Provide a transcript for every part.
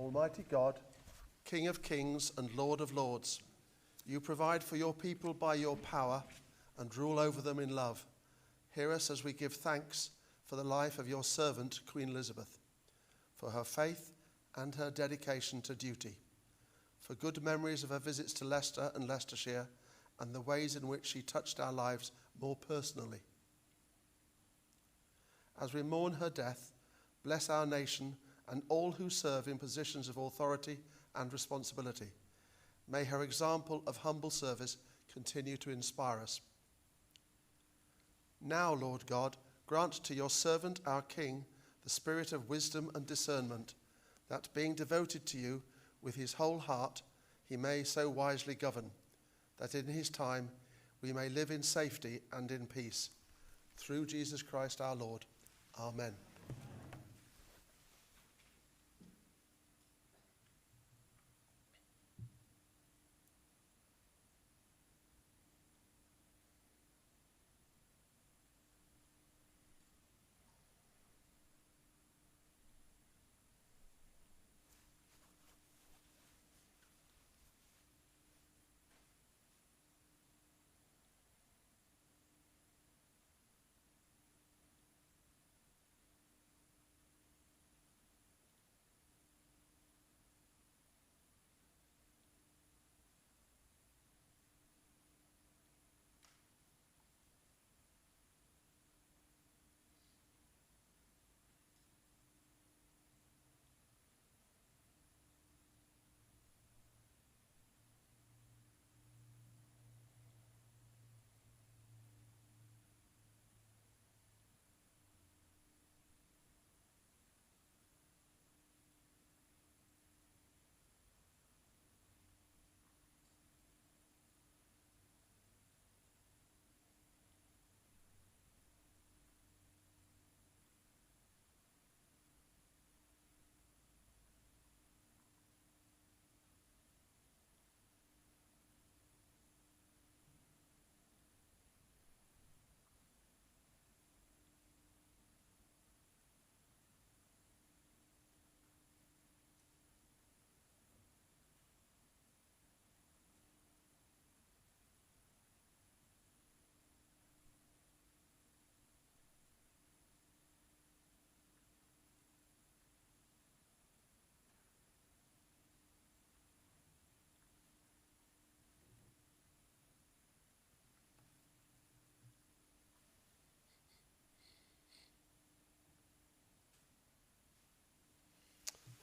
Almighty God, King of kings and Lord of lords, you provide for your people by your power and rule over them in love. Hear us as we give thanks for the life of your servant, Queen Elizabeth, for her faith and her dedication to duty, for good memories of her visits to Leicester and Leicestershire and the ways in which she touched our lives more personally. As we mourn her death, bless our nation and all who serve in positions of authority and responsibility. May her example of humble service continue to inspire us. Now, Lord God, grant to your servant, our King, the spirit of wisdom and discernment, that being devoted to you with his whole heart, he may so wisely govern, that in his time we may live in safety and in peace. Through Jesus Christ our Lord. Amen.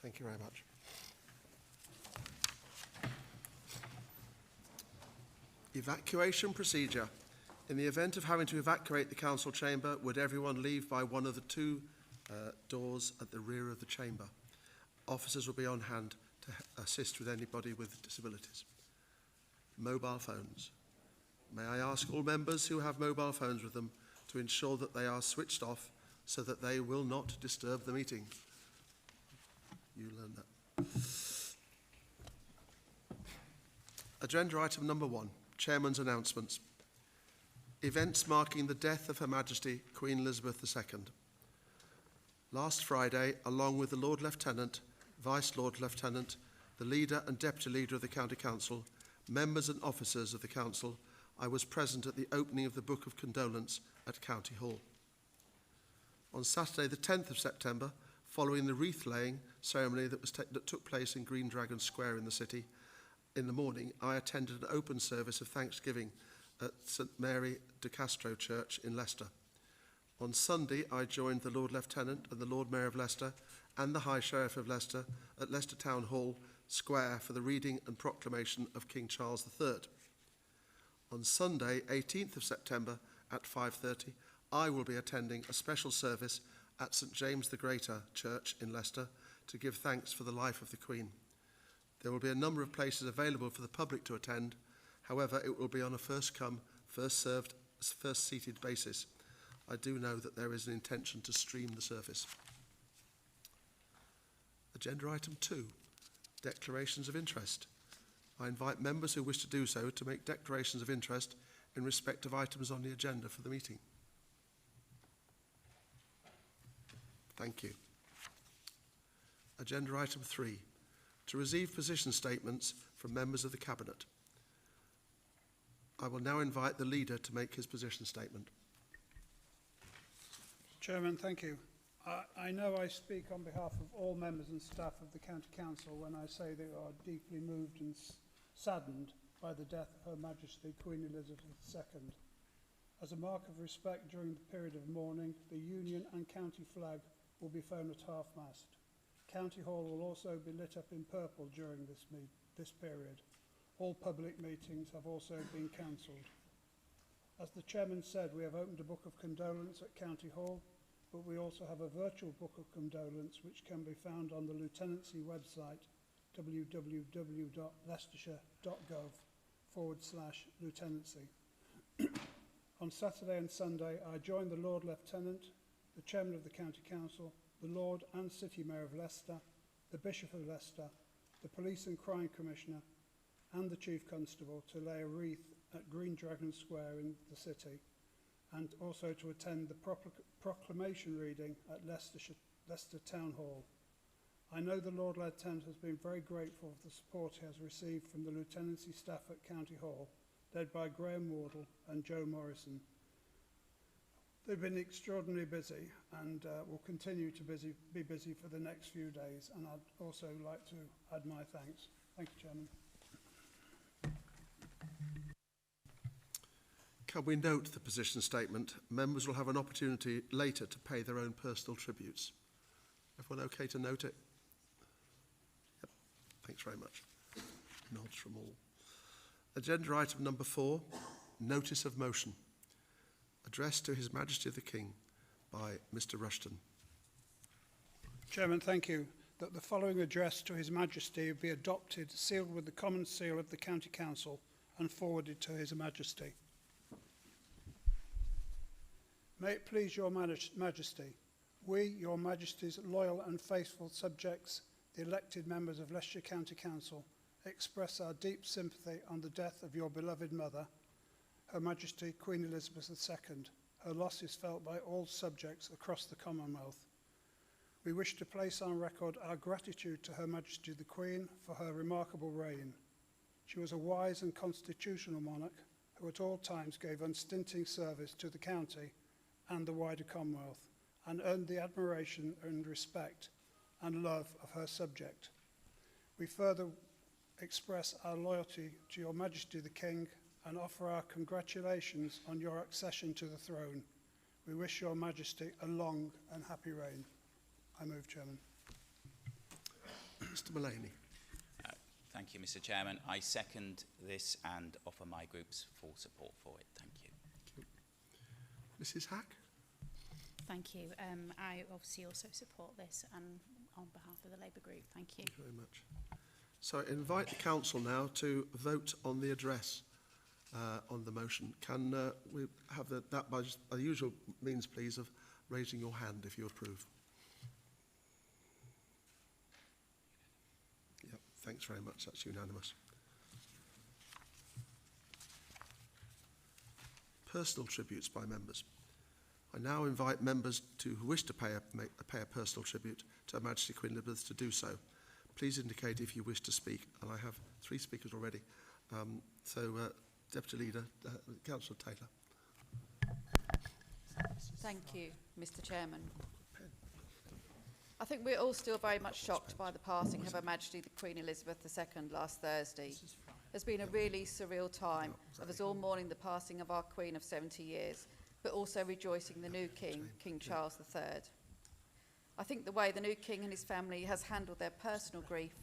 Thank you very much. Evacuation procedure. In the event of having to evacuate the council chamber, would everyone leave by one of the two doors at the rear of the chamber? Officers will be on hand to assist with anybody with disabilities. Mobile phones. May I ask all members who have mobile phones with them to ensure that they are switched off so that they will not disturb the meeting. You learn that. Agenda item number 1, Chairman's announcements. Events marking the death of Her Majesty Queen Elizabeth II. Last Friday, along with the Lord Lieutenant, Vice Lord Lieutenant, the Leader and Deputy Leader of the County Council, members and officers of the Council, I was present at the opening of the Book of Condolence at County Hall. On Saturday the 10th of September, following the wreath-laying ceremony that took place in Green Dragon Square in the city, in the morning, I attended an open service of thanksgiving at St Mary de Castro Church in Leicester. On Sunday, I joined the Lord Lieutenant and the Lord Mayor of Leicester and the High Sheriff of Leicester at Leicester Town Hall Square for the reading and proclamation of King Charles III. On Sunday, 18th of September at 5:30, I will be attending a special service at St James the Greater Church in Leicester to give thanks for the life of the Queen. There will be a number of places available for the public to attend. However, it will be on a first-come, first-served, first-seated basis. I do know that there is an intention to stream the service. Agenda item 2, declarations of interest. I invite members who wish to do so to make declarations of interest in respect of items on the agenda for the meeting. Thank you. Agenda item 3, to receive position statements from members of the Cabinet. I will now invite the leader to make his position statement. Chairman, thank you. I know I speak on behalf of all members and staff of the County Council when I say they are deeply moved and saddened by the death of Her Majesty Queen Elizabeth II. As a mark of respect during the period of mourning, the Union and County flag will be flown at half-mast. County Hall will also be lit up in purple during this period. All public meetings have also been cancelled. As the Chairman said, we have opened a book of condolence at County Hall, but we also have a virtual book of condolence which can be found on the Lieutenancy website www.leicestershire.gov/lieutenancy. On Saturday and Sunday, I joined the Lord Lieutenant, the Chairman of the County Council, the Lord and City Mayor of Leicester, the Bishop of Leicester, the Police and Crime Commissioner, and the Chief Constable to lay a wreath at Green Dragon Square in the city, and also to attend the proclamation reading at Leicester Town Hall. I know the Lord Lieutenant has been very grateful for the support he has received from the Lieutenancy staff at County Hall, led by Graham Wardle and Joe Morrison. They've been extraordinarily busy and will continue to be busy for the next few days, and I'd also like to add my thanks. Thank you, Chairman. Can we note the position statement? Members will have an opportunity later to pay their own personal tributes. Everyone okay to note it? Yep. Thanks very much. Nods from all. Agenda item number 4, notice of motion. Address to His Majesty the King by Mr. Rushton. Chairman, thank you. That the following address to His Majesty be adopted, sealed with the common seal of the County Council and forwarded to His Majesty. May it please your Majesty, we, your Majesty's loyal and faithful subjects, the elected members of Leicestershire County Council, express our deep sympathy on the death of your beloved mother, Her Majesty Queen Elizabeth II. Her loss is felt by all subjects across the Commonwealth. We wish to place on record our gratitude to Her Majesty the Queen for her remarkable reign. She was a wise and constitutional monarch who at all times gave unstinting service to the county and the wider Commonwealth, and earned the admiration and respect and love of her subject. We further express our loyalty to your Majesty the King and offer our congratulations on your accession to the throne. We wish your Majesty a long and happy reign. I move, Chairman. Mr. Mullaney. Thank you, Mr. Chairman. I second this and offer my group's full support for it. Thank you. Mrs. Hack. Thank you. I obviously also support this and on behalf of the Labour Group. Thank you. Thank you very much. So I invite the Council now to vote on the address on the motion. Can we have that by the usual means, please, of raising your hand if you approve? Yep, thanks very much. That's unanimous. Personal tributes by members. I now invite members who wish to pay a personal tribute to Her Majesty Queen Elizabeth to do so. Please indicate if you wish to speak, and I have 3 speakers already. Deputy Leader, Councillor Taylor. Thank you, Mr. Chairman. I think we're all still very much shocked by the passing of Her Majesty the Queen Elizabeth II last Thursday. It's been a really surreal time of us all mourning the passing of our Queen of 70 years, but also rejoicing the new King, King Charles III. I think the way the new King and his family has handled their personal grief,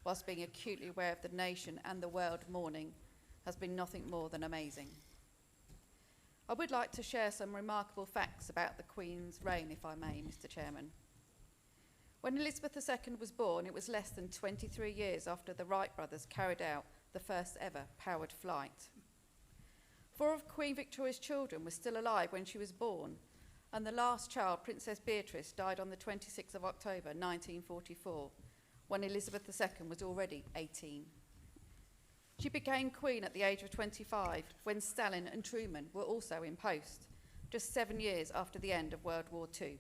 whilst being acutely aware of the nation and the world mourning, has been nothing more than amazing. I would like to share some remarkable facts about the Queen's reign, if I may, Mr. Chairman. When Elizabeth II was born, it was less than 23 years after the Wright brothers carried out the first ever powered flight. 4 of Queen Victoria's children were still alive when she was born, and the last child, Princess Beatrice, died on the 26th of October 1944, when Elizabeth II was already 18. She became Queen at the age of 25, when Stalin and Truman were also in post, just 7 years after the end of World War II.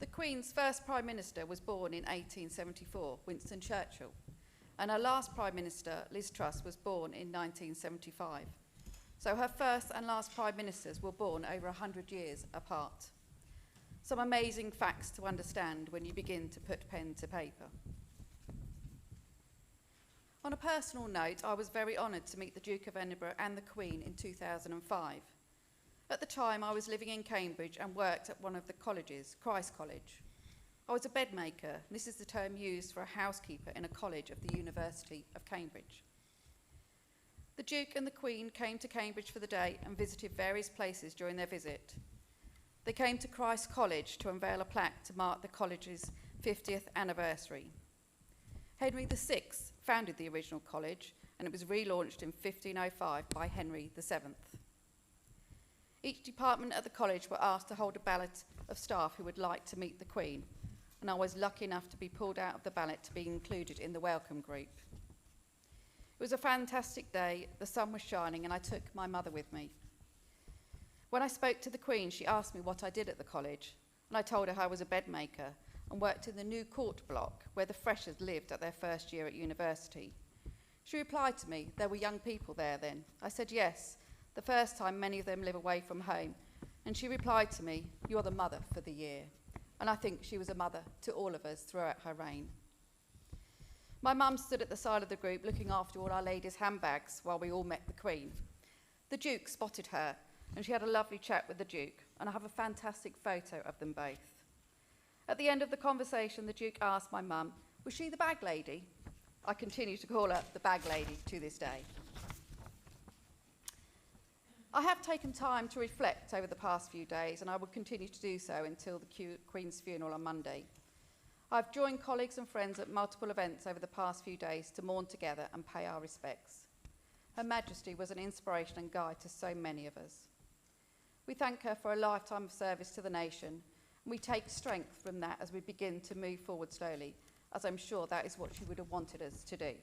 The Queen's first Prime Minister was born in 1874, Winston Churchill, and her last Prime Minister, Liz Truss, was born in 1975. So her first and last Prime Ministers were born over 100 years apart. Some amazing facts to understand when you begin to put pen to paper. On a personal note, I was very honoured to meet the Duke of Edinburgh and the Queen in 2005. At the time, I was living in Cambridge and worked at one of the colleges, Christ College. I was a bedmaker. This is the term used for a housekeeper in a college of the University of Cambridge. The Duke and the Queen came to Cambridge for the day and visited various places during their visit. They came to Christ College to unveil a plaque to mark the college's 50th anniversary. Henry VI founded the original college, and it was relaunched in 1505 by Henry VII. Each department at the college were asked to hold a ballot of staff who would like to meet the Queen, and I was lucky enough to be pulled out of the ballot to be included in the welcome group. It was a fantastic day, the sun was shining, and I took my mother with me. When I spoke to the Queen, she asked me what I did at the college, and I told her I was a bedmaker and worked in the new court block where the freshers lived at their first year at university. She replied to me, there were young people there then. I said yes, the first time many of them live away from home, and she replied to me, you're the mother for the year. And I think she was a mother to all of us throughout her reign. My mum stood at the side of the group looking after all our ladies' handbags while we all met the Queen. The Duke spotted her, and she had a lovely chat with the Duke, and I have a fantastic photo of them both. At the end of the conversation, the Duke asked my mum, was she the bag lady? I continue to call her the bag lady to this day. I have taken time to reflect over the past few days, and I will continue to do so until the Queen's funeral on Monday. I've joined colleagues and friends at multiple events over the past few days to mourn together and pay our respects. Her Majesty was an inspiration and guide to so many of us. We thank her for a lifetime of service to the nation, and we take strength from that as we begin to move forward slowly, as I'm sure that is what she would have wanted us to do.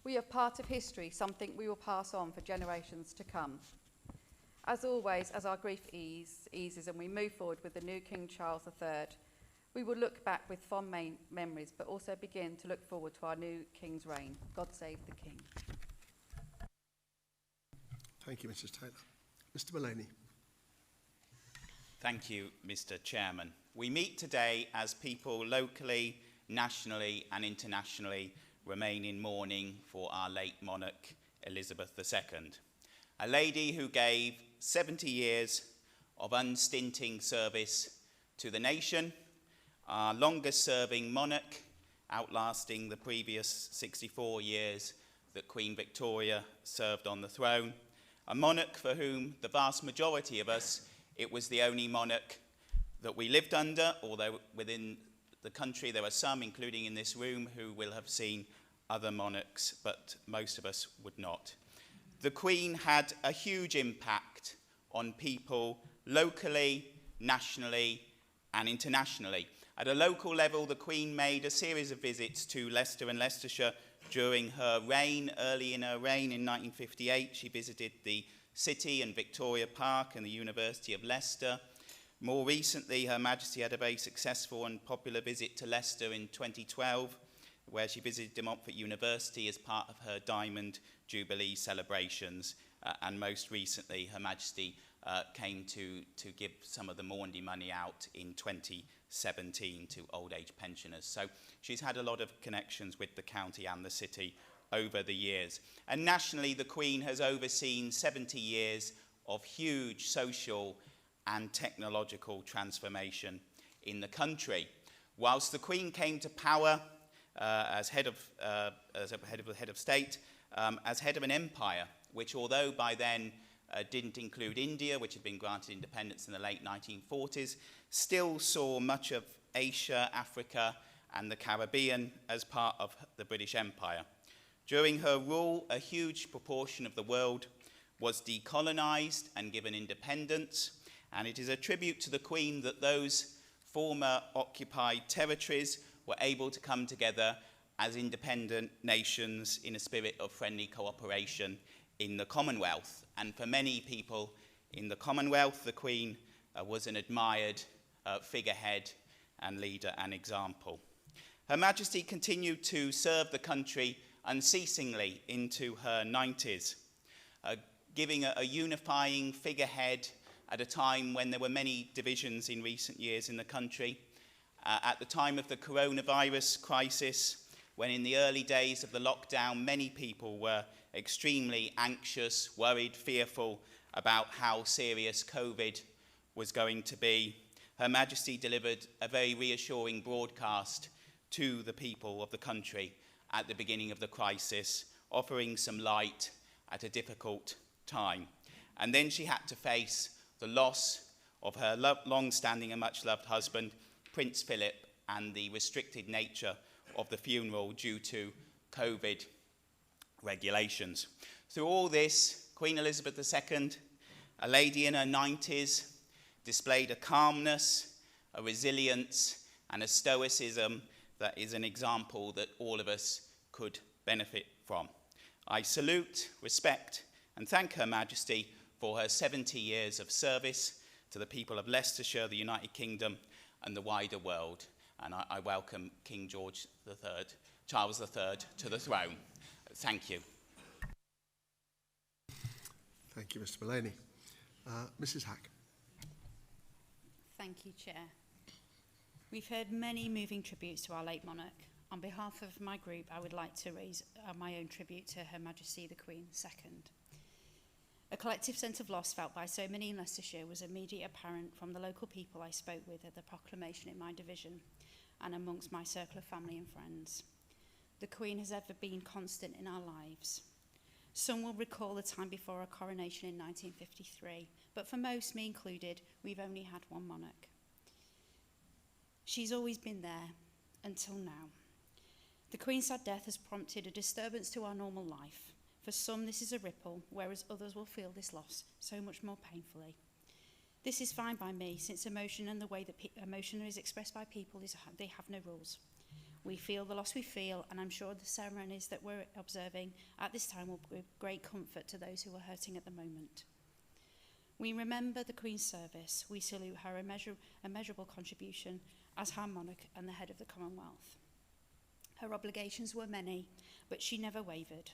We are part of history, something we will pass on for generations to come. As always, as our grief eases and we move forward with the new King Charles III, we will look back with fond memories, but also begin to look forward to our new King's reign. God save the King. Thank you, Mrs. Taylor. Mr. Mullaney. Thank you, Mr. Chairman. We meet today as people locally, nationally and internationally remain in mourning for our late monarch, Elizabeth II, a lady who gave 70 years of unstinting service to the nation, our longest-serving monarch, outlasting the previous 64 years that Queen Victoria served on the throne, a monarch for whom the vast majority of us, it was the only monarch that we lived under, although within the country there are some, including in this room, who will have seen other monarchs, but most of us would not. The Queen had a huge impact on people locally, nationally, and internationally. At a local level, the Queen made a series of visits to Leicester and Leicestershire during her reign. Early in her reign in 1958, she visited the City and Victoria Park and the University of Leicester. More recently, Her Majesty had a very successful and popular visit to Leicester in 2012, where she visited De Montfort University as part of her Diamond Jubilee celebrations. And most recently, Her Majesty came to give some of the Maundy money out in 2017 to old age pensioners. So she's had a lot of connections with the county and the city over the years. And nationally, the Queen has overseen 70 years of huge social and technological transformation in the country. Whilst the Queen came to power as head of state, as head of an empire, which although by then didn't include India, which had been granted independence in the late 1940s, still saw much of Asia, Africa, and the Caribbean as part of the British Empire. During her rule, a huge proportion of the world was decolonized and given independence, and it is a tribute to the Queen that those former occupied territories were able to come together as independent nations in a spirit of friendly cooperation in the Commonwealth. And for many people in the Commonwealth, the Queen was an admired figurehead and leader and example. Her Majesty continued to serve the country unceasingly into her 90s, giving a unifying figurehead at a time when there were many divisions in recent years in the country. At the time of the coronavirus crisis, when in the early days of the lockdown, many people were extremely anxious, worried, fearful about how serious COVID was going to be, Her Majesty delivered a very reassuring broadcast to the people of the country at the beginning of the crisis, offering some light at a difficult time. And then she had to face the loss of her long-standing and much-loved husband, Prince Philip, and the restricted nature of the funeral due to COVID regulations. Through all this, Queen Elizabeth II, a lady in her 90s, displayed a calmness, a resilience, and a stoicism that is an example that all of us could benefit from. I salute, respect, and thank Her Majesty for her 70 years of service to the people of Leicestershire, the United Kingdom, and the wider world. And I welcome King Charles III, to the throne. Thank you. Thank you, Mr. Mullaney. Mrs. Hack. Thank you, Chair. We've heard many moving tributes to our late monarch. On behalf of my group, I would like to raise my own tribute to Her Majesty the Queen II. A collective sense of loss felt by so many in Leicestershire was immediately apparent from the local people I spoke with at the proclamation in my division and amongst my circle of family and friends. The Queen has ever been constant in our lives. Some will recall the time before her coronation in 1953, but for most, me included, we've only had one monarch. She's always been there until now. The Queen's sad death has prompted a disturbance to our normal life. For some, this is a ripple, whereas others will feel this loss so much more painfully. This is fine by me, since emotion and the way that emotion is expressed by people, they have no rules. We feel the loss we feel, and I'm sure the ceremonies that we're observing at this time will give great comfort to those who are hurting at the moment. We remember the Queen's service. We salute her immeasurable contribution as our monarch and the head of the Commonwealth. Her obligations were many, but she never wavered.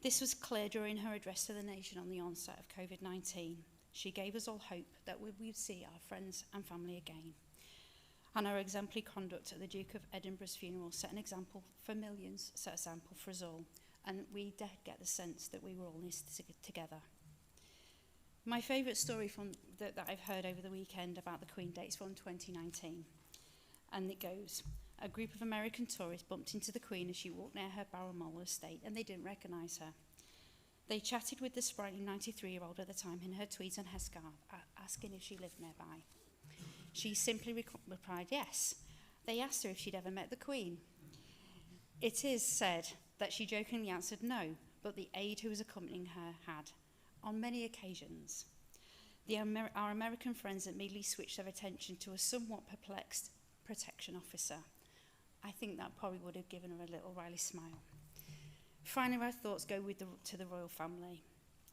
This was clear during her address to the nation on the onset of COVID-19. She gave us all hope that we would see our friends and family again. And her exemplary conduct at the Duke of Edinburgh's funeral set an example for millions, set an example for us all. And we did get the sense that we were all in this together. My favourite story that I've heard over the weekend about the Queen dates from 2019. And it goes, a group of American tourists bumped into the Queen as she walked near her Balmoral estate, and they didn't recognise her. They chatted with the sprightly 93-year-old at the time in her tweeds and headscarf, asking if she lived nearby. She simply replied, yes. They asked her if she'd ever met the Queen. It is said that she jokingly answered no, but the aide who was accompanying her had, on many occasions. Our American friends immediately switched their attention to a somewhat perplexed protection officer. I think that probably would have given her a little wry smile. Finally, our thoughts go to the royal family.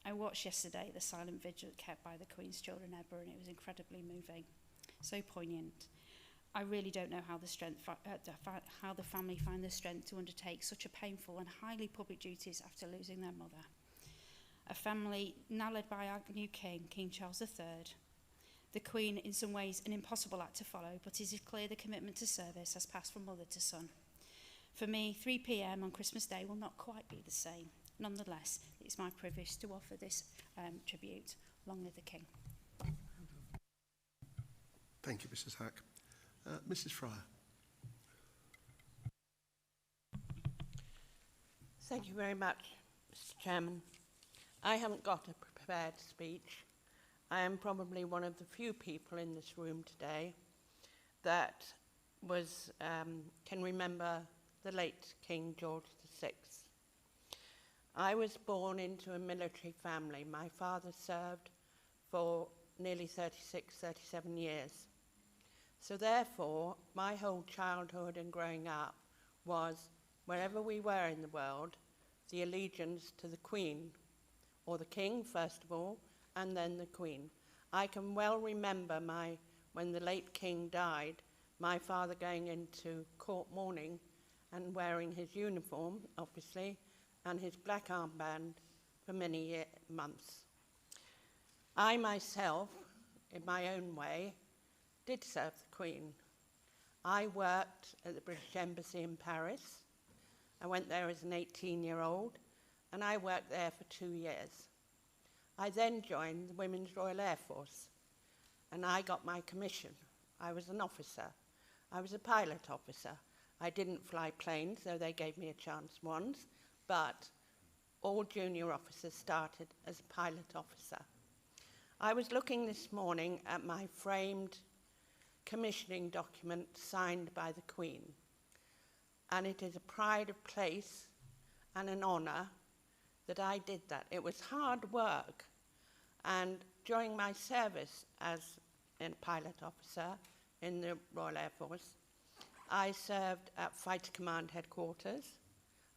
I watched yesterday the silent vigil kept by the Queen's children ever, and it was incredibly moving, so poignant. I really don't know how the family find the strength to undertake such a painful and highly public duties after losing their mother. A family now led by our new king, King Charles III. The Queen, in some ways, an impossible act to follow, but it is clear the commitment to service has passed from mother to son. For me, 3 p.m. on Christmas Day will not quite be the same. Nonetheless, it's my privilege to offer this tribute. Long live the King. Thank you, Mrs. Hack. Mrs. Fryer. Thank you very much, Mr. Chairman. I haven't got a prepared speech. I am probably one of the few people in this room today that can remember the late King George VI. I was born into a military family. My father served for nearly 37 years. So therefore, my whole childhood and growing up was, wherever we were in the world, the allegiance to the Queen, or the King, first of all, and then the Queen. I can well remember my when the late King died, my father going into court mourning and wearing his uniform, obviously, and his black armband for many months. I myself, in my own way, did serve the Queen. I worked at the British Embassy in Paris. I went there as an 18-year-old, and I worked there for 2 years. I then joined the Women's Royal Air Force, and I got my commission. I was an officer. I was a pilot officer. I didn't fly planes, though they gave me a chance once, but all junior officers started as a pilot officer. I was looking this morning at my framed commissioning document signed by the Queen, and it is a pride of place and an honour that I did that. It was hard work, and during my service as a pilot officer in the Royal Air Force, I served at Fighter Command Headquarters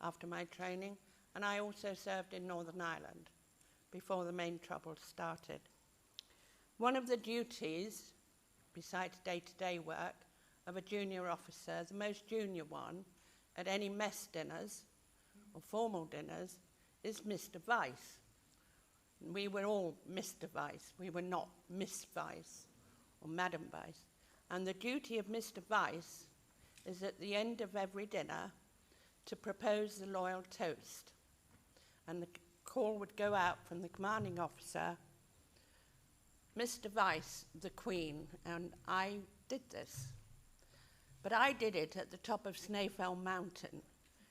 after my training, and I also served in Northern Ireland before the main troubles started. One of the duties, besides day-to-day work, of a junior officer, the most junior one, at any mess dinners or formal dinners, is Mr. Vice. We were all Mr. Vice. We were not Miss Vice or Madam Vice. And the duty of Mr. Vice is at the end of every dinner to propose the loyal toast. And the call would go out from the commanding officer, Mr. Vice, the Queen, and I did this. But I did it at the top of Snaefell Mountain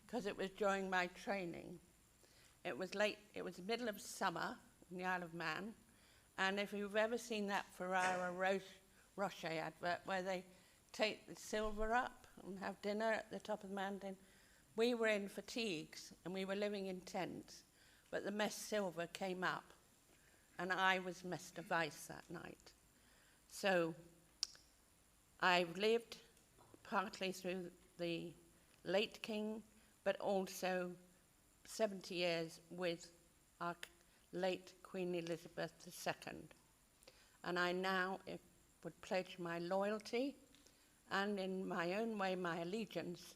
because it was during my training. It was late, it was the middle of summer in the Isle of Man, and if you've ever seen that Ferrero Rocher advert where they take the silver up and have dinner at the top of the mountain, we were in fatigues and we were living in tents, but the mess silver came up and I was Mr. Vice that night. So I've lived partly through the late King, but also 70 years with our late Queen Elizabeth II. And I now would pledge my loyalty and in my own way my allegiance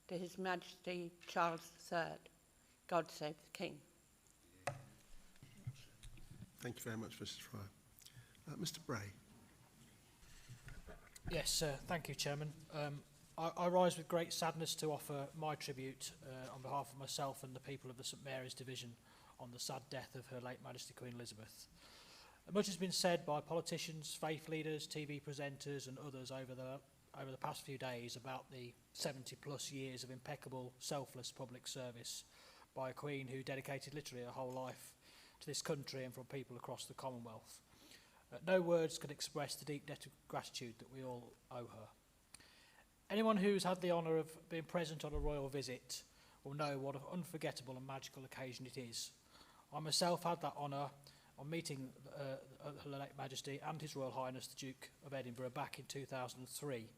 to His Majesty Charles III. God save the King. Thank you very much, Mrs. Fryer. Mr. Bray. Yes, thank you, Chairman. I rise with great sadness to offer my tribute on behalf of myself and the people of the St Mary's Division on the sad death of Her late Majesty Queen Elizabeth. Much has been said by politicians, faith leaders, TV presenters and others over the past few days about the 70-plus years of impeccable, selfless public service by a Queen who dedicated literally her whole life to this country and from people across the Commonwealth. No words can express the deep debt of gratitude that we all owe her. Anyone who's had the honour of being present on a royal visit will know what an unforgettable and magical occasion it is. I myself had that honour on meeting Her late Majesty and His Royal Highness the Duke of Edinburgh back in 2003.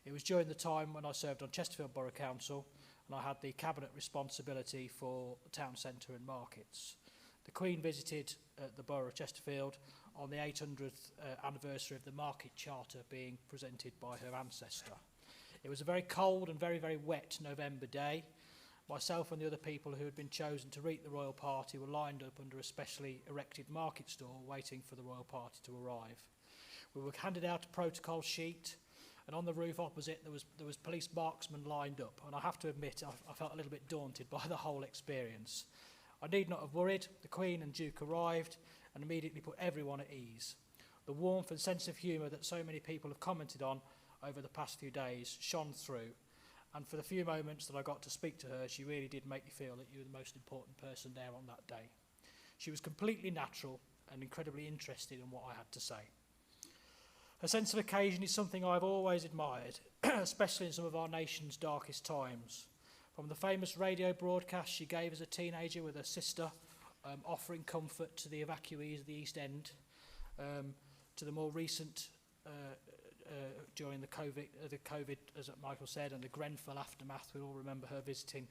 It was during the time when I served on Chesterfield Borough Council and I had the cabinet responsibility for the town centre and markets. The Queen visited the borough of Chesterfield on the 800th anniversary of the market charter being presented by her ancestor. It was a very cold and very, very wet November day. Myself and the other people who had been chosen to greet the royal party were lined up under a specially erected market stall waiting for the royal party to arrive. We were handed out a protocol sheet, and on the roof opposite there was police marksmen lined up, and I have to admit I felt a little bit daunted by the whole experience. I need not have worried. The Queen and Duke arrived and immediately put everyone at ease. The warmth and sense of humour that so many people have commented on over the past few days shone through, and for the few moments that I got to speak to her, she really did make me feel that you were the most important person there on that day. She was completely natural and incredibly interested in what I had to say. Her sense of occasion is something I've always admired, especially in some of our nation's darkest times. From the famous radio broadcast she gave as a teenager with her sister, offering comfort to the evacuees of the East End, to the more recent during the COVID, as Michael said, and the Grenfell aftermath. We all remember her visiting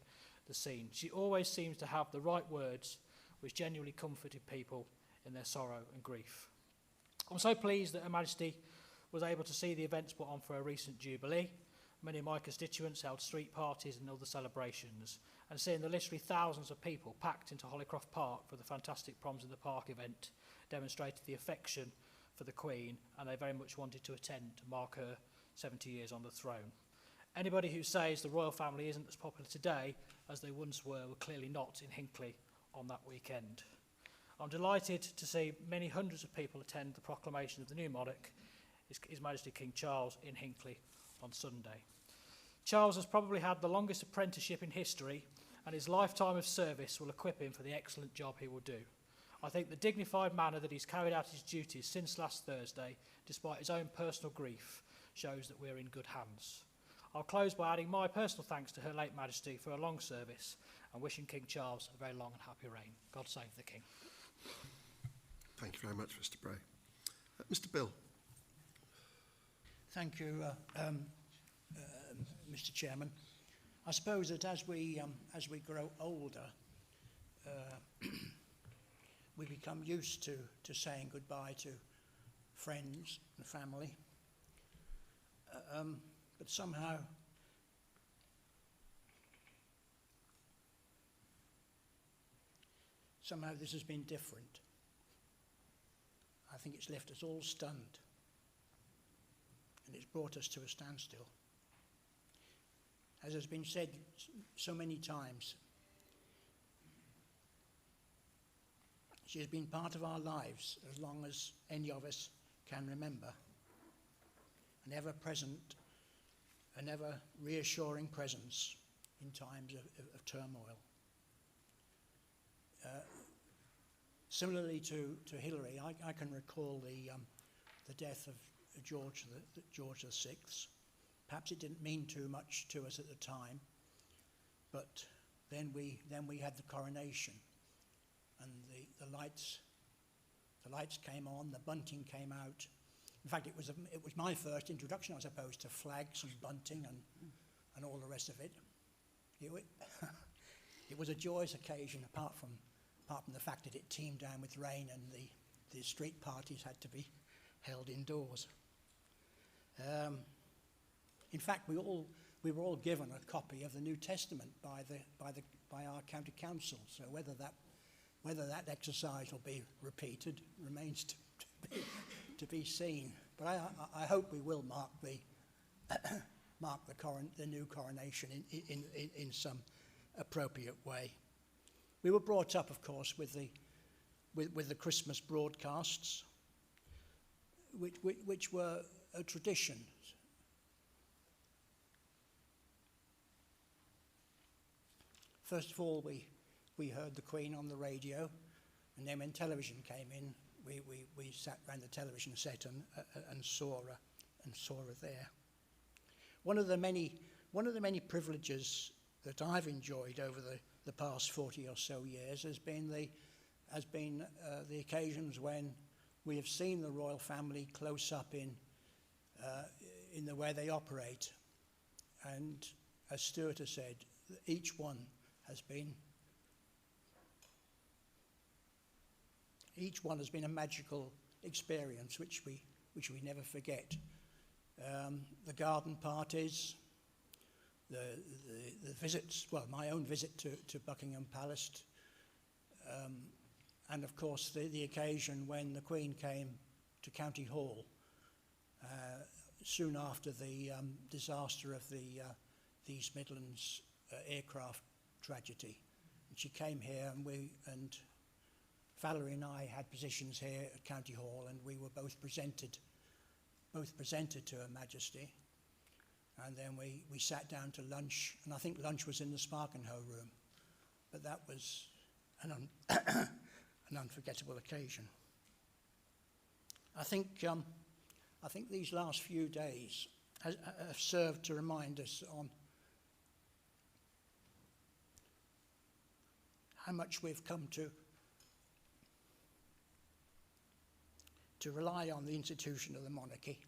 the scene. She always seems to have the right words which genuinely comforted people in their sorrow and grief. I'm so pleased that Her Majesty was able to see the events put on for a recent Jubilee. Many of my constituents held street parties and other celebrations, and seeing the literally thousands of people packed into Hollycroft Park for the fantastic Proms in the Park event demonstrated the affection for the Queen, and they very much wanted to attend to mark her 70 years on the throne. Anybody who says the royal family isn't as popular today as they once were clearly not in Hinckley on that weekend. I'm delighted to see many hundreds of people attend the proclamation of the new monarch, His Majesty King Charles, in Hinckley on Sunday. Charles has probably had the longest apprenticeship in history, and his lifetime of service will equip him for the excellent job he will do. I think the dignified manner that he's carried out his duties since last Thursday, despite his own personal grief, shows that we're in good hands. I'll close by adding my personal thanks to Her late Majesty for a long service and wishing King Charles a very long and happy reign. God save the King. Thank you very much, Mr. Bray. Mr. Bill. Thank you, Mr. Chairman. I suppose that as we grow older, we become used to saying goodbye to friends and family. But somehow this has been different. I think it's left us all stunned, and it's brought us to a standstill. As has been said so many times, she has been part of our lives as long as any of us can remember. An ever-present, an ever-reassuring presence in times of turmoil. Similarly to Hilary, I can recall the death of George VI. Perhaps it didn't mean too much to us at the time, but then we had the coronation, and the lights came on, the bunting came out. In fact, it was my first introduction, I suppose, to flags and bunting and all the rest of it. It was a joyous occasion, apart from the fact that it teemed down with rain and the street parties had to be held indoors. In fact, we were all given a copy of the New Testament by our county council. So whether that exercise will be repeated remains to be seen. But I hope we will mark the new coronation in some appropriate way. We were brought up, of course, with the Christmas broadcasts, which were a tradition. First of all, we heard the Queen on the radio, and then when television came in, we sat round the television set and saw her there. One of the many privileges that I've enjoyed over the past 40 or so years has been the occasions when we have seen the royal family close up in the way they operate. And as Stuart has said, each one has been a magical experience which we never forget. The garden parties, the visits, well, my own visit to Buckingham Palace, and of course the occasion when the Queen came to County Hall soon after the disaster of the East Midlands aircraft tragedy. And she came here, and Valerie and I had positions here at County Hall, and we were both presented to Her Majesty. And then we sat down to lunch, and I think lunch was in the Sparkenhoe room. But that was an unforgettable occasion. I think these last few days have served to remind us on how much we've come to rely on the institution of the monarchy.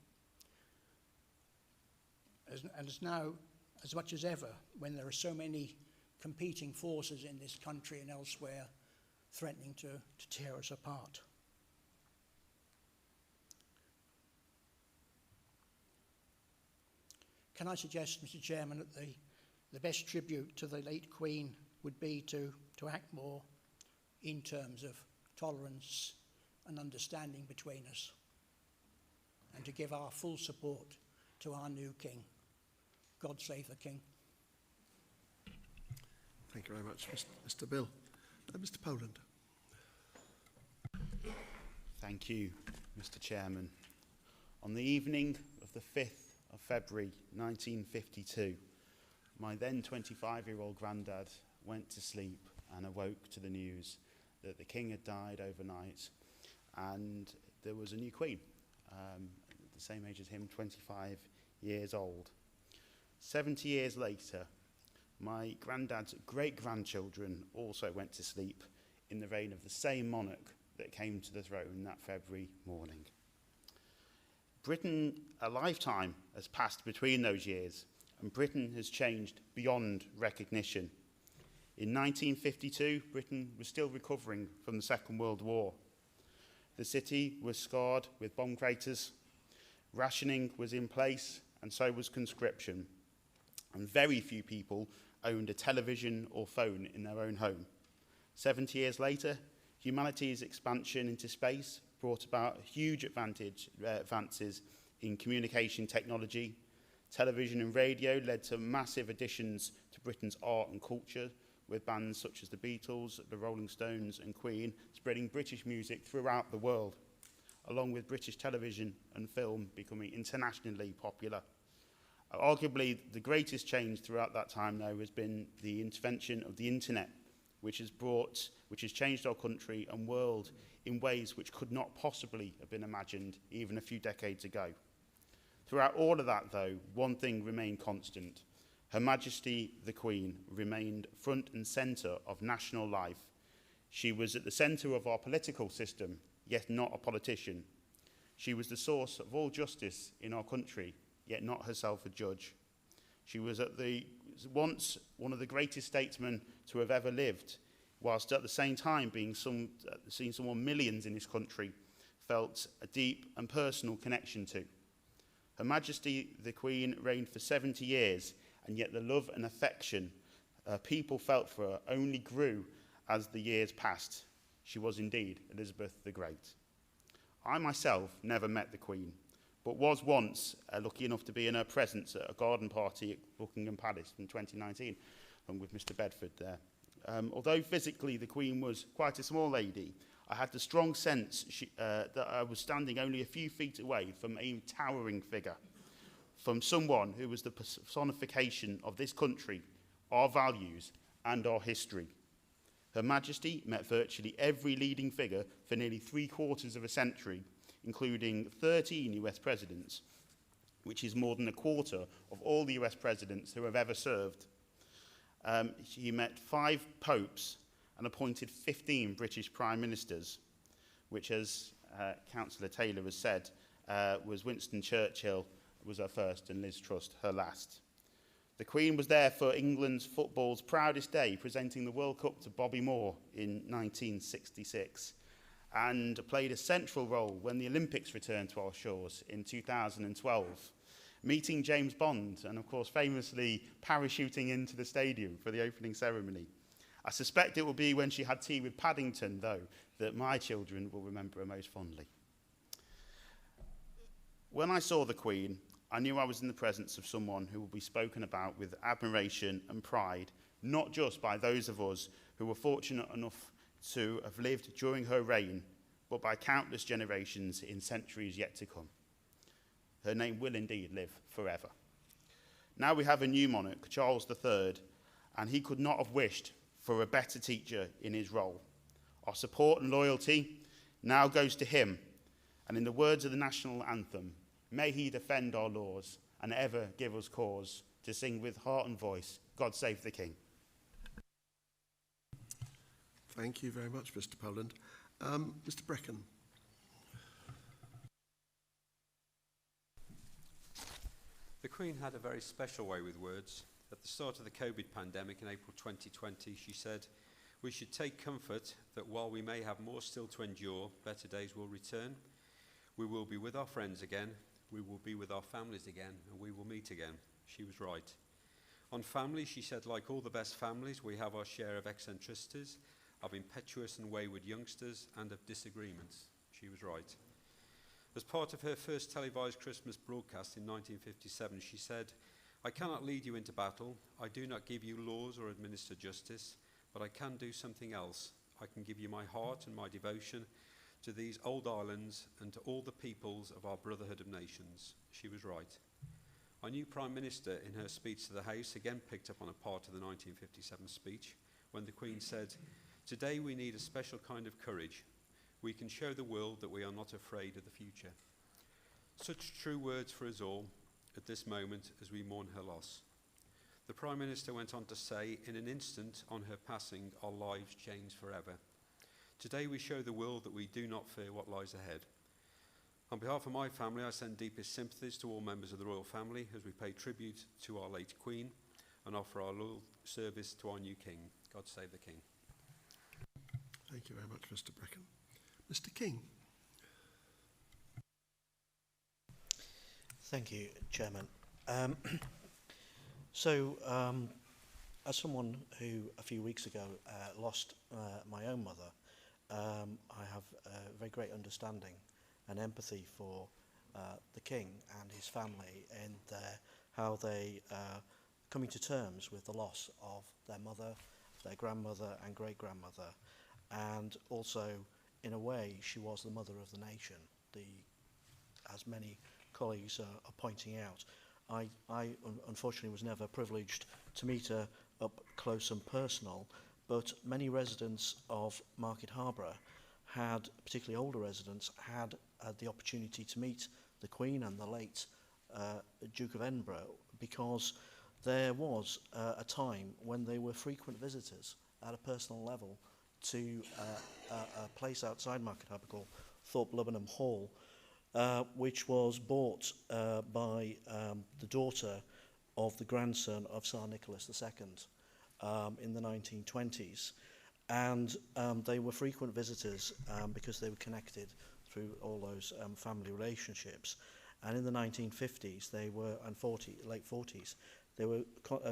And as now, as much as ever, when there are so many competing forces in this country and elsewhere threatening to tear us apart. can I suggest, Mr. Chairman, that the best tribute to the late Queen would be to act more in terms of tolerance and understanding between us, and to give our full support to our new King. God save the King. Thank you very much, Mr. Bill. Mr. Poland. Thank you, Mr. Chairman. On the evening of the 5th of February 1952, my then 25-year-old granddad went to sleep and awoke to the news that the King had died overnight and there was a new Queen, the same age as him, 25 years old. 70 years later, my granddad's great-grandchildren also went to sleep in the reign of the same monarch that came to the throne that February morning. Britain, a lifetime has passed between those years, and Britain has changed beyond recognition. In 1952, Britain was still recovering from the Second World War. The city was scarred with bomb craters, rationing was in place, and so was conscription. And very few people owned a television or phone in their own home. 70 years later, humanity's expansion into space brought about huge advances in communication technology. Television and radio led to massive additions to Britain's art and culture, with bands such as the Beatles, the Rolling Stones and Queen spreading British music throughout the world, along with British television and film becoming internationally popular. Arguably, the greatest change throughout that time, though, has been the invention of the internet, which has changed our country and world in ways which could not possibly have been imagined even a few decades ago. Throughout all of that, though, one thing remained constant. Her Majesty the Queen remained front and centre of national life. She was at the centre of our political system, yet not a politician. She was the source of all justice in our country, yet not herself a judge. She was once one of the greatest statesmen to have ever lived, whilst at the same time being seen someone millions in this country felt a deep and personal connection to. Her Majesty the Queen reigned for 70 years, and yet the love and affection people felt for her only grew as the years passed. She was indeed Elizabeth the Great. I myself never met the Queen, but was once lucky enough to be in her presence at a garden party at Buckingham Palace in 2019, along with Mr. Bedford there. Although physically the Queen was quite a small lady, I had the strong sense that I was standing only a few feet away from a towering figure, from someone who was the personification of this country, our values, and our history. Her Majesty met virtually every leading figure for nearly 3/4 of a century, including 13 US presidents, which is more than a quarter of all the US presidents who have ever served. She met 5 popes and appointed 15 British prime ministers, which, as Councillor Taylor has said, was Winston Churchill was her first and Liz Truss her last. The Queen was there for England's football's proudest day, presenting the World Cup to Bobby Moore in 1966, and played a central role when the Olympics returned to our shores in 2012, meeting James Bond and, of course, famously parachuting into the stadium for the opening ceremony. I suspect it will be when she had tea with Paddington, though, that my children will remember her most fondly. When I saw the Queen, I knew I was in the presence of someone who will be spoken about with admiration and pride, not just by those of us who were fortunate enough to have lived during her reign, but by countless generations in centuries yet to come. Her name will indeed live forever. Now we have a new monarch, Charles III, and he could not have wished for a better teacher in his role. Our support and loyalty now goes to him, and in the words of the national anthem, may he defend our laws and ever give us cause to sing with heart and voice, God save the King. Thank you very much, Mr. Poland. Mr. Brecken. The Queen had a very special way with words. At the start of the COVID pandemic in April 2020, she said, "We should take comfort that while we may have more still to endure, better days will return. We will be with our friends again, we will be with our families again, and we will meet again." She was right. On family, she said, like all the best families, we have our share of eccentricities, of impetuous and wayward youngsters, and of disagreements. She was right. As part of her first televised Christmas broadcast in 1957, she said, I cannot lead you into battle. I do not give you laws or administer justice, but I can do something else. I can give you my heart and my devotion to these old islands and to all the peoples of our brotherhood of nations. She was right. Our new Prime Minister, in her speech to the House, again picked up on a part of the 1957 speech when the Queen said, today we need a special kind of courage. We can show the world that we are not afraid of the future. Such true words for us all at this moment as we mourn her loss. The Prime Minister went on to say, in an instant on her passing, our lives changed forever. Today we show the world that we do not fear what lies ahead. On behalf of my family, I send deepest sympathies to all members of the royal family as we pay tribute to our late Queen and offer our loyal service to our new King. God save the King. Thank you very much, Mr. Brecken. Mr. King. Thank you, Chairman. As someone who a few weeks ago lost my own mother, I have a very great understanding and empathy for the King and his family and how they coming to terms with the loss of their mother, their grandmother and great-grandmother, and also, in a way, she was the mother of the nation, as many colleagues are pointing out. I unfortunately was never privileged to meet her up close and personal, but many residents of Market Harborough had, particularly older residents, had the opportunity to meet the Queen and the late Duke of Edinburgh, because there was a time when they were frequent visitors at a personal level to a place outside Market Harborough called Thorpe Lubbenham Hall, which was bought by the daughter of the grandson of Tsar Nicholas II in the 1920s. And they were frequent visitors because they were connected through all those family relationships. And in the 1950s, they were, and late 40s, they were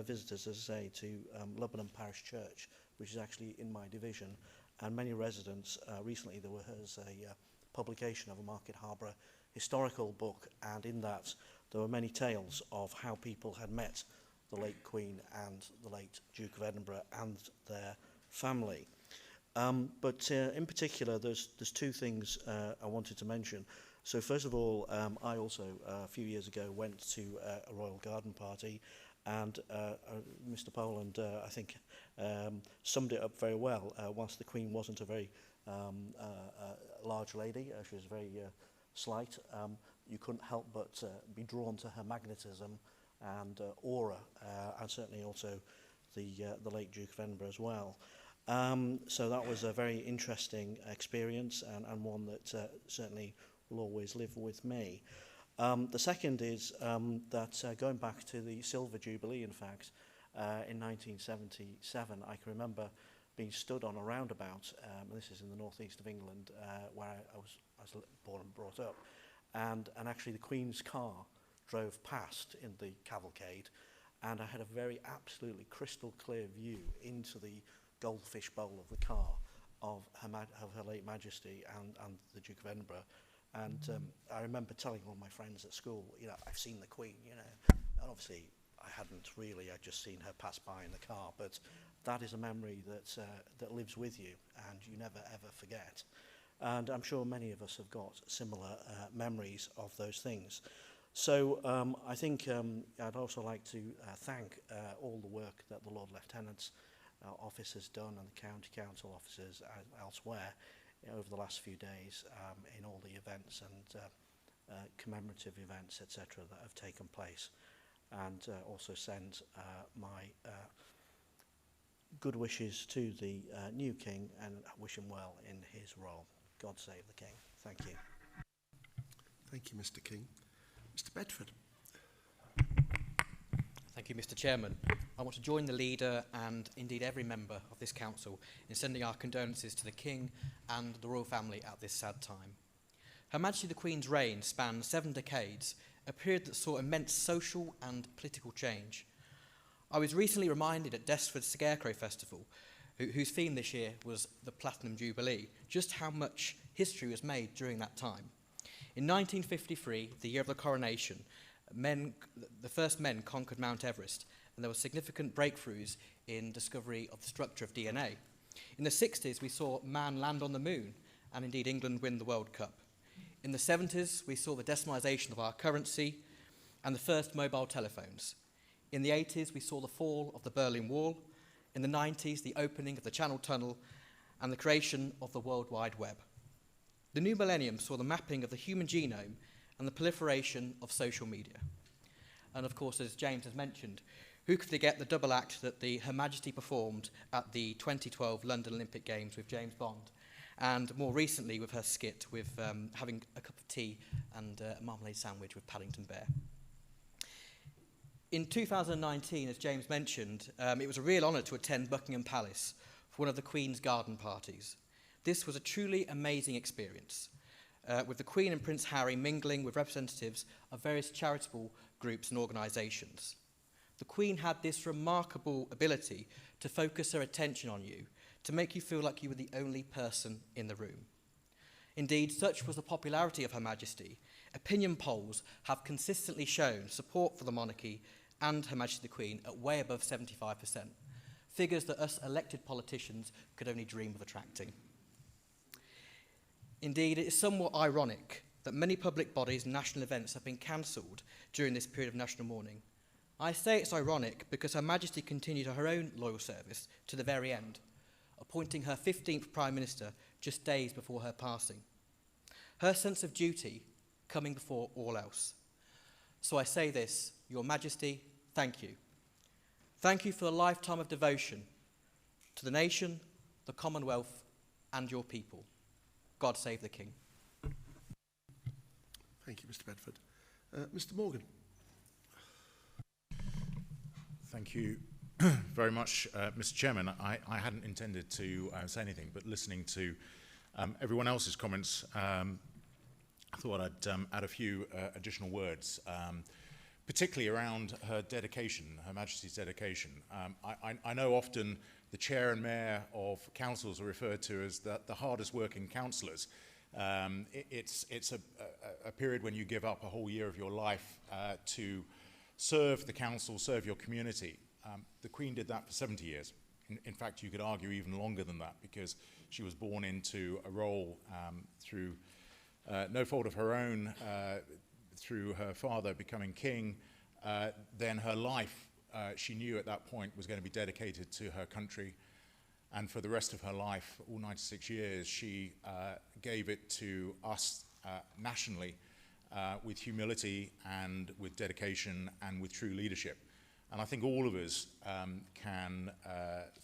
visitors, as I say, to Lubbenham Parish Church, which is actually in my division. And many residents, recently there was a publication of a Market Harborough historical book, and in that there were many tales of how people had met the late Queen and the late Duke of Edinburgh and their family. But in particular, there's two things I wanted to mention. So first of all, I also, a few years ago, went to a royal garden party, and Mr. Poland, I think, summed it up very well. Whilst the Queen wasn't a very large lady, she was very slight, you couldn't help but be drawn to her magnetism and aura, and certainly also the late Duke of Edinburgh as well. So that was a very interesting experience, and one that certainly will always live with me. The second is that going back to the Silver Jubilee, in fact, in 1977, I can remember being stood on a roundabout, and this is in the northeast of England, where I was born and brought up, and actually the Queen's car drove past in the cavalcade, and I had a very absolutely crystal clear view into the goldfish bowl of the car of her late Majesty and the Duke of Edinburgh. And I remember telling all my friends at school, I've seen the Queen, and obviously I hadn't really, I'd just seen her pass by in the car, but that is a memory that lives with you and you never ever forget. And I'm sure many of us have got similar memories of those things. So I think I'd also like to thank all the work that the Lord Lieutenant's office has done, and the County Council officers elsewhere over the last few days in all the events and commemorative events, etc., that have taken place. And also send my good wishes to the new King and wish him well in his role. God save the King. Thank you. Thank you, Mr. King. Mr. Bedford. Thank you, Mr. Chairman. I want to join the leader and indeed every member of this council in sending our condolences to the King and the royal family at this sad time. Her Majesty the Queen's reign spanned 7 decades, a period that saw immense social and political change. I was recently reminded at Desford Scarecrow Festival, whose theme this year was the Platinum Jubilee, just how much history was made during that time. In 1953, the year of the coronation, the first men conquered Mount Everest, and there were significant breakthroughs in discovery of the structure of DNA. In the 60s, we saw man land on the moon, and indeed England win the World Cup. In the 70s, we saw the decimalisation of our currency and the first mobile telephones. In the 80s, we saw the fall of the Berlin Wall. In the 90s, the opening of the Channel Tunnel and the creation of the World Wide Web. The new millennium saw the mapping of the human genome and the proliferation of social media. And of course, as James has mentioned, who could forget the double act that Her Majesty performed at the 2012 London Olympic Games with James Bond, and more recently with her skit with having a cup of tea and a marmalade sandwich with Paddington Bear. In 2019, as James mentioned, it was a real honour to attend Buckingham Palace for one of the Queen's garden parties. This was a truly amazing experience, with the Queen and Prince Harry mingling with representatives of various charitable groups and organisations. The Queen had this remarkable ability to focus her attention on you, to make you feel like you were the only person in the room. Indeed, such was the popularity of Her Majesty. Opinion polls have consistently shown support for the monarchy and Her Majesty the Queen at way above 75%, figures that us elected politicians could only dream of attracting. Indeed, it is somewhat ironic that many public bodies and national events have been cancelled during this period of national mourning. I say it's ironic because Her Majesty continued her own loyal service to the very end, appointing her 15th Prime Minister just days before her passing. Her sense of duty coming before all else. So I say this, Your Majesty, thank you. Thank you for a lifetime of devotion to the nation, the Commonwealth, and your people. God save the King. Thank you, Mr. Bedford. Mr. Morgan. Thank you very much, Mr. Chairman. I hadn't intended to say anything, but listening to everyone else's comments, I thought I'd add a few additional words, particularly around her dedication, Her Majesty's dedication. I know often the chair and mayor of councils are referred to as the hardest working councillors. It's a period when you give up a whole year of your life to serve the council, serve your community. The Queen did that for 70 years. In fact, you could argue even longer than that, because she was born into a role through no fault of her own, through her father becoming king. Then her life, she knew at that point, was going to be dedicated to her country. And for the rest of her life, all 96 years, she gave it to us nationally with humility and with dedication and with true leadership. And I think all of us can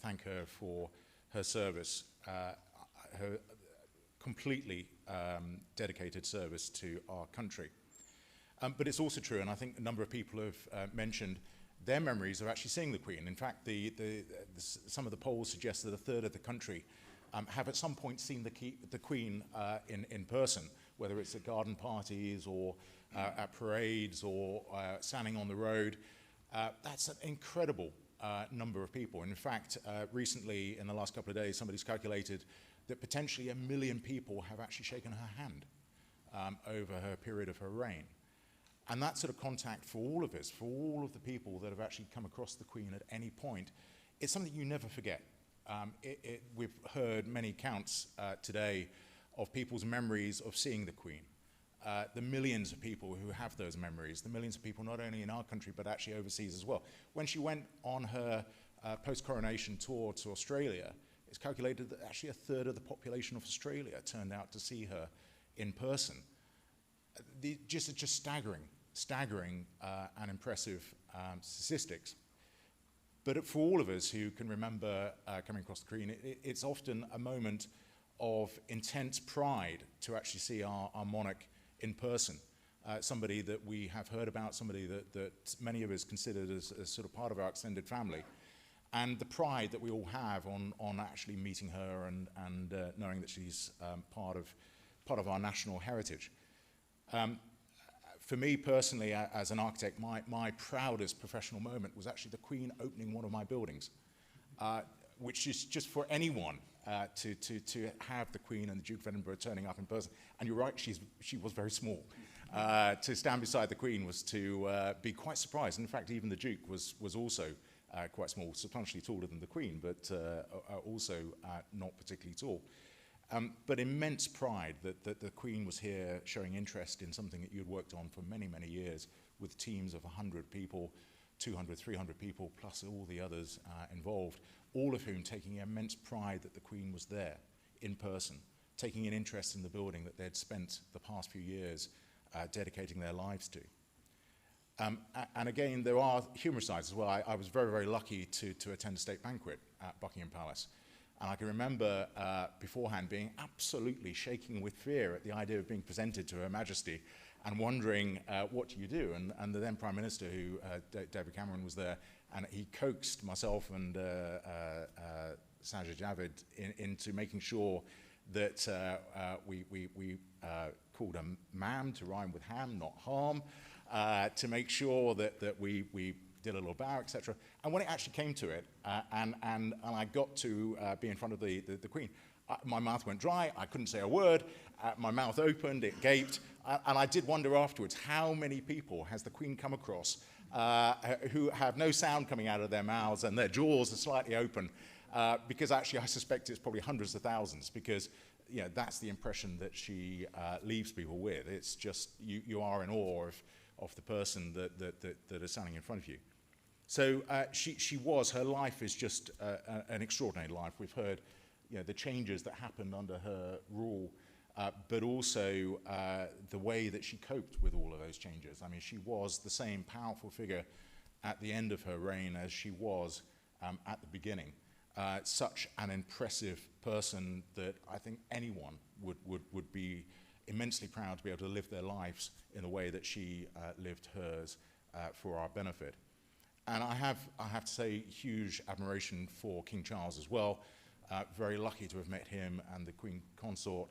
thank her for her service, her completely dedicated service to our country. But it's also true, and I think a number of people have mentioned their memories of actually seeing the Queen. In fact, some of the polls suggest that a third of the country have at some point seen the Queen in person, whether it's at garden parties or at parades or standing on the road. That's an incredible number of people. And in fact, recently, in the last couple of days, somebody's calculated that potentially 1 million people have actually shaken her hand over her period of her reign. And that sort of contact for all of us, for all of the people that have actually come across the Queen at any point, it's something you never forget. We've heard many accounts today of people's memories of seeing the Queen. The millions of people who have those memories, the millions of people not only in our country but actually overseas as well. When she went on her post-coronation tour to Australia, it's calculated that actually a third of the population of Australia turned out to see her in person. Just staggering and impressive statistics. But for all of us who can remember coming across the Queen, it's often a moment of intense pride to actually see our monarch in person. Somebody that we have heard about, somebody that many of us considered as sort of part of our extended family. And the pride that we all have on actually meeting her and knowing that she's part of our national heritage. For me personally, as an architect, my proudest professional moment was actually the Queen opening one of my buildings, which is just for anyone to have the Queen and the Duke of Edinburgh turning up in person. And you're right, she was very small. To stand beside the Queen was to be quite surprised. In fact, even the Duke was also quite small, substantially taller than the Queen, but also not particularly tall. But immense pride that the Queen was here showing interest in something that you'd worked on for many, many years with teams of 100 people, 200, 300 people, plus all the others involved, all of whom taking immense pride that the Queen was there in person, taking an interest in the building that they'd spent the past few years dedicating their lives to. And again, there are humorous sides as well. I was very, very lucky to attend a state banquet at Buckingham Palace. And I can remember beforehand being absolutely shaking with fear at the idea of being presented to Her Majesty and wondering, what do you do? And the then Prime Minister, David Cameron, was there, and he coaxed myself and Sajid Javid into making sure that we called her ma'am to rhyme with ham, not harm, to make sure that we did a little bow, etc. And when it actually came to it, and I got to be in front of the Queen, my mouth went dry, I couldn't say a word, my mouth opened, it gaped, and I did wonder afterwards, how many people has the Queen come across who have no sound coming out of their mouths and their jaws are slightly open, because actually I suspect it's probably hundreds of thousands, because that's the impression that she leaves people with. It's just, you are in awe of the person that is standing in front of you. So her life is just an extraordinary life. We've heard the changes that happened under her rule, but also the way that she coped with all of those changes. I mean, she was the same powerful figure at the end of her reign as she was at the beginning. Such an impressive person that I think anyone would be immensely proud to be able to live their lives in the way that she lived hers for our benefit. And I have to say, huge admiration for King Charles as well. Very lucky to have met him and the Queen Consort.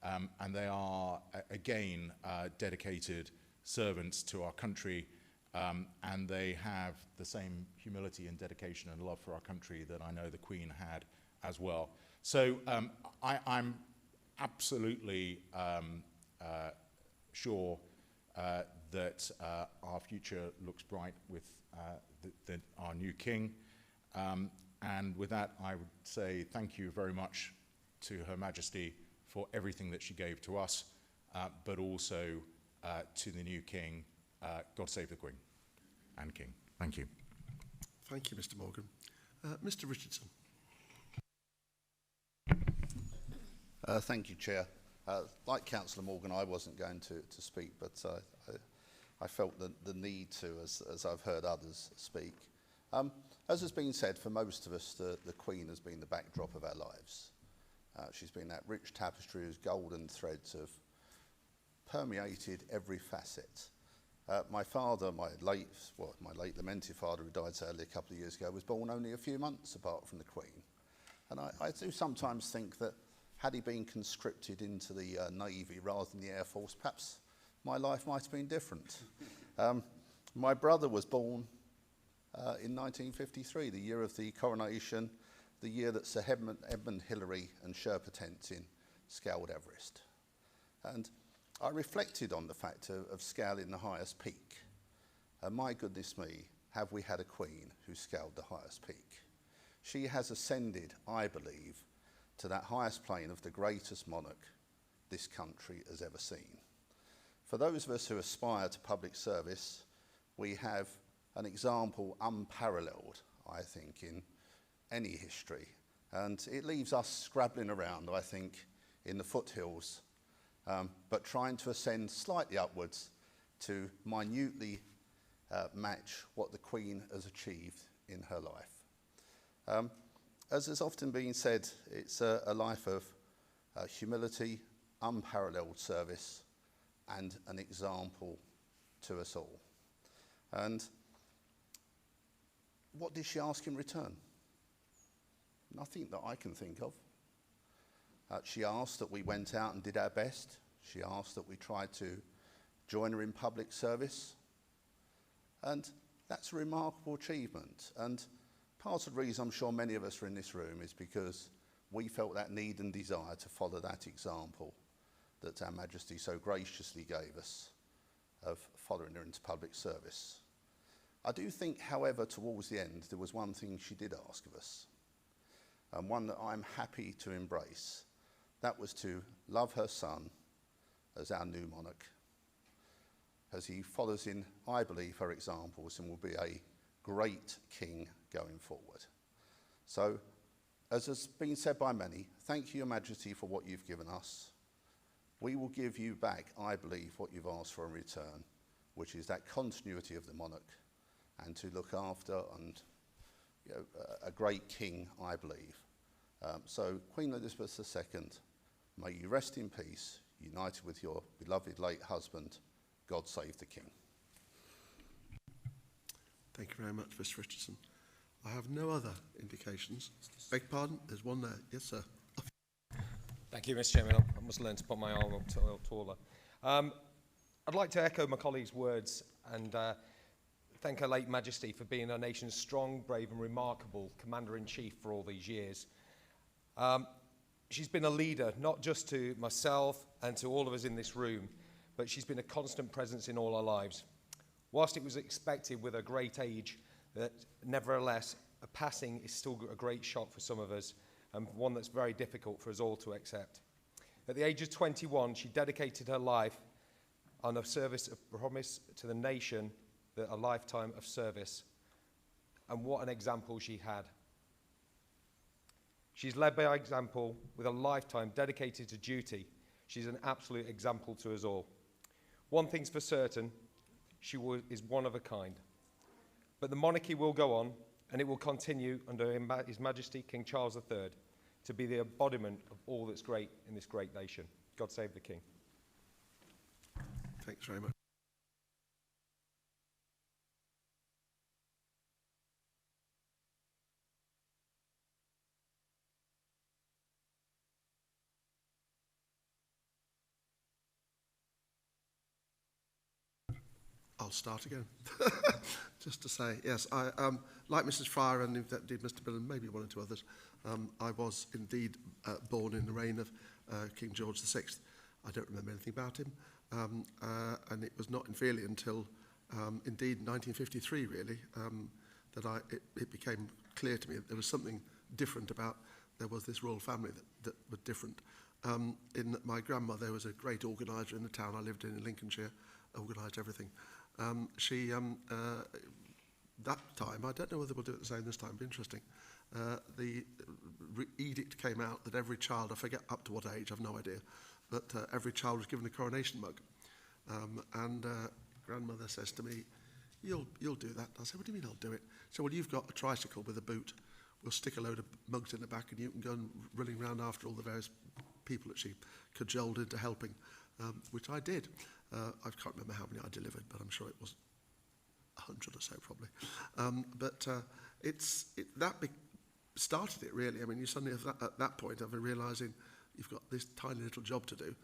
And they are, again, dedicated servants to our country. And they have the same humility and dedication and love for our country that I know the Queen had as well. So I'm absolutely sure that our future looks bright with our new King. And with that, I would say thank you very much to Her Majesty for everything that she gave to us, but also to the new King. God save the Queen and King. Thank you. Thank you, Mr. Morgan. Mr. Richardson. Thank you, Chair. Like Councillor Morgan, I wasn't going to speak, but I felt the need to, as I've heard others speak. As has been said, for most of us, the Queen has been the backdrop of our lives. She's been that rich tapestry whose golden threads have permeated every facet. My father, my late lamented father, who died sadly a couple of years ago, was born only a few months apart from the Queen. And I do sometimes think that had he been conscripted into the Navy rather than the Air Force, perhaps my life might have been different. My brother was born in 1953, the year of the coronation, the year that Sir Edmund Hillary and Sherpa Tenzin scaled Everest. And I reflected on the fact of scaling the highest peak. And my goodness me, have we had a Queen who scaled the highest peak. She has ascended, I believe, to that highest plane of the greatest monarch this country has ever seen. For those of us who aspire to public service, we have an example unparalleled, I think, in any history. And it leaves us scrabbling around, I think, in the foothills, but trying to ascend slightly upwards to minutely match what the Queen has achieved in her life. As has often been said, it's a life of humility, unparalleled service, and an example to us all. And what did she ask in return? Nothing that I can think of. She asked that we went out and did our best. She asked that we tried to join her in public service. And that's a remarkable achievement. And part of the reason I'm sure many of us are in this room is because we felt that need and desire to follow that example that Our Majesty so graciously gave us of following her into public service. I do think, however, towards the end, there was one thing she did ask of us, and one that I'm happy to embrace. That was to love her son as our new monarch, as he follows in, I believe, her examples and will be a great king going forward. So, as has been said by many, thank you, Your Majesty, for what you've given us. We will give you back, I believe, what you've asked for in return, which is that continuity of the monarch and to look after and a great king, I believe. So, Queen Elizabeth II, may you rest in peace, united with your beloved late husband. God save the King. Thank you very much, Mr. Richardson. I have no other indications. Beg pardon, there's one there. Yes, sir. Thank you, Mr. Chairman. I must learn to put my arm up taller. I'd like to echo my colleague's words and thank Her late Majesty for being our nation's strong, brave and remarkable Commander-in-Chief for all these years. She's been a leader, not just to myself and to all of us in this room, but she's been a constant presence in all our lives. Whilst it was expected with her great age that nevertheless a passing is still a great shock for some of us and one that's very difficult for us all to accept. At the age of 21, she dedicated her life on a service of promise to the nation, a lifetime of service. And what an example she had. She's led by example with a lifetime dedicated to duty. She's an absolute example to us all. One thing's for certain, she is one of a kind. But the monarchy will go on, and it will continue under His Majesty King Charles III to be the embodiment of all that's great in this great nation. God save the King. Thanks very much. I'll start again. Just to say, yes, I, like Mrs. Fryer and indeed Mr. Bill and maybe one or two others, I was indeed born in the reign of King George VI. I don't remember anything about him, and it was not really until indeed 1953 really that it became clear to me that there was something different about, there was this royal family that was different. In my grandmother was a great organiser in the town I lived in Lincolnshire, organised everything. That time, I don't know whether we'll do it the same this time, it'll be interesting. The edict came out that every child, I forget up to what age, I've no idea, but every child was given a coronation mug. Grandmother says to me, you'll do that. I said, what do you mean I'll do it? She said, well, you've got a tricycle with a boot. We'll stick a load of mugs in the back and you can go and running around after all the various people that she cajoled into helping, which I did. I can't remember how many I delivered, but I'm sure it was 100 or so probably. Started it really. I mean, you suddenly at that point of realising you've got this tiny little job to do,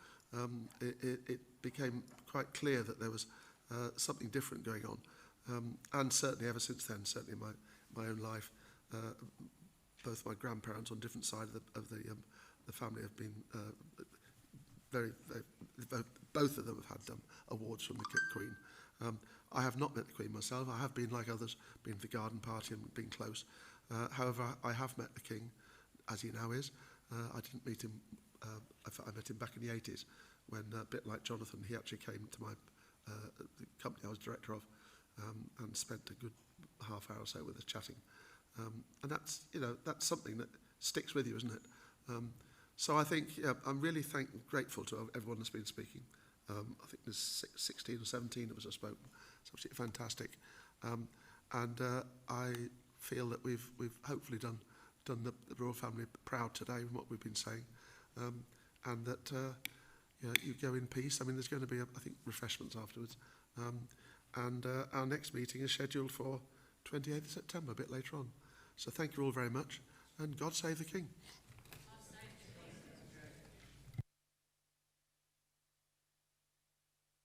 it became quite clear that there was something different going on. And certainly ever since then, certainly in my own life, both my grandparents on different sides of the family have been both of them have had awards from the Queen. I have not met the Queen myself. I have been, like others, been to the garden party and been close. However, I have met the King, as he now is. I didn't meet him, I met him back in the 80s, when, a bit like Jonathan, he actually came to the company I was director of, and spent a good half hour or so with us chatting. And that's something that sticks with you, isn't it? So I think I'm really grateful to everyone that's been speaking. I think there's 16 or 17 of us have spoken. It's absolutely fantastic. I feel that we've hopefully done the royal family proud today with what we've been saying, and that you go in peace. I mean, there's going to be, I think, refreshments afterwards. Our next meeting is scheduled for 28th of September, a bit later on. So thank you all very much, and God save the King.